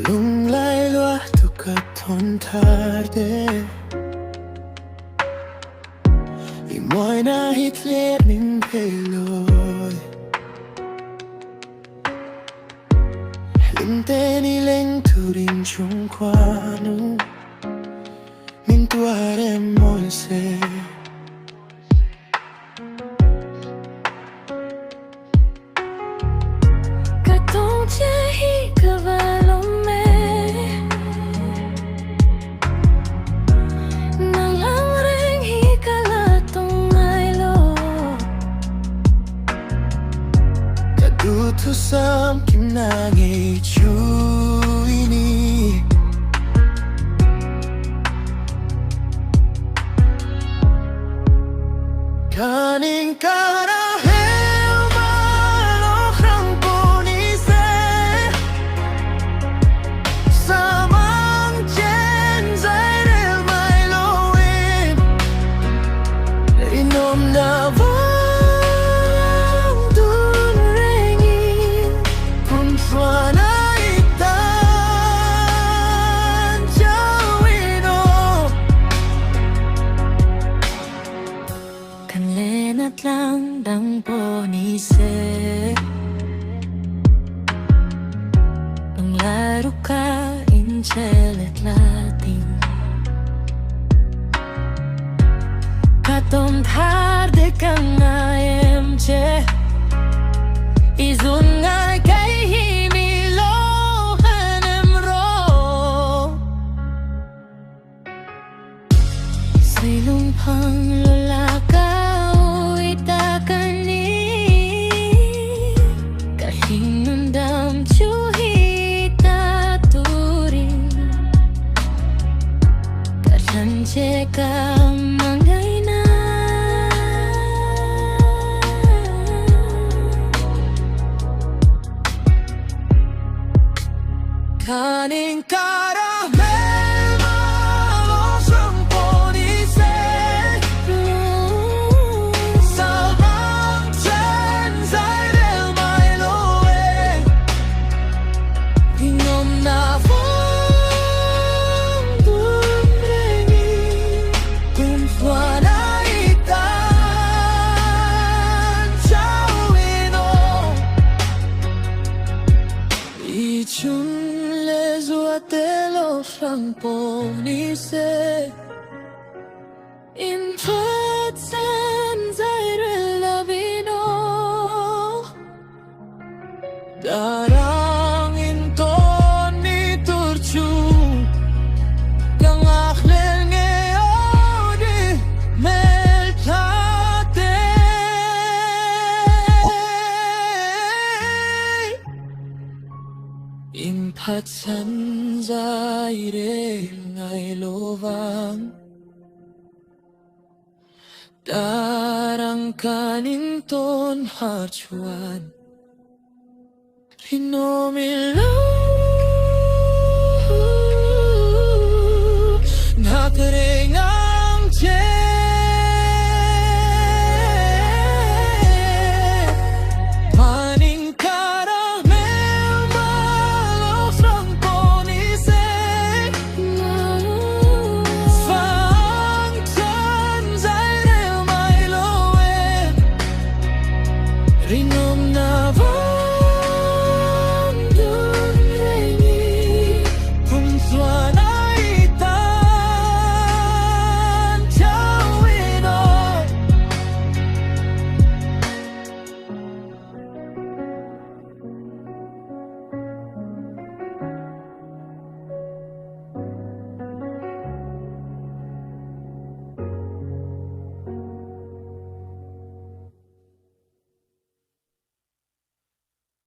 Lung'lay lua tukaton tarde Imoy na hitler min peloy Linte ni leng turin chung kwanu Min tuare molse Katong tiyahi kabalome Nang ang ring hikalatong aylo Kadutusam kimnangi chuini Kaning karahel malokrang punise Samang chen zairel may loin Inom na vang dun rengin Puntua na itan jawino Kanlenat lang dang ponise Nung laro ka inchelet lating Katom tarde ka nga emche Izun nga kay hinilo hanemro Silong pang lolaka Kahinundam chuhita turin Karsanche ka mangayna Kaning karamel malosang ponise Salmang chen zairel may loe Inom na vang dun rengin Puntua na itan jawino Ichun Zuatelo franponise In Putsen zaire labino Darang inton ni turchu Kang akhlel ngayodi meltate In Putsen zaire ngay lovang Darang kaninton harchuan Rinomilaw Nakring ang Paning karamel malosang ponise Fang chen zairel may loe Rino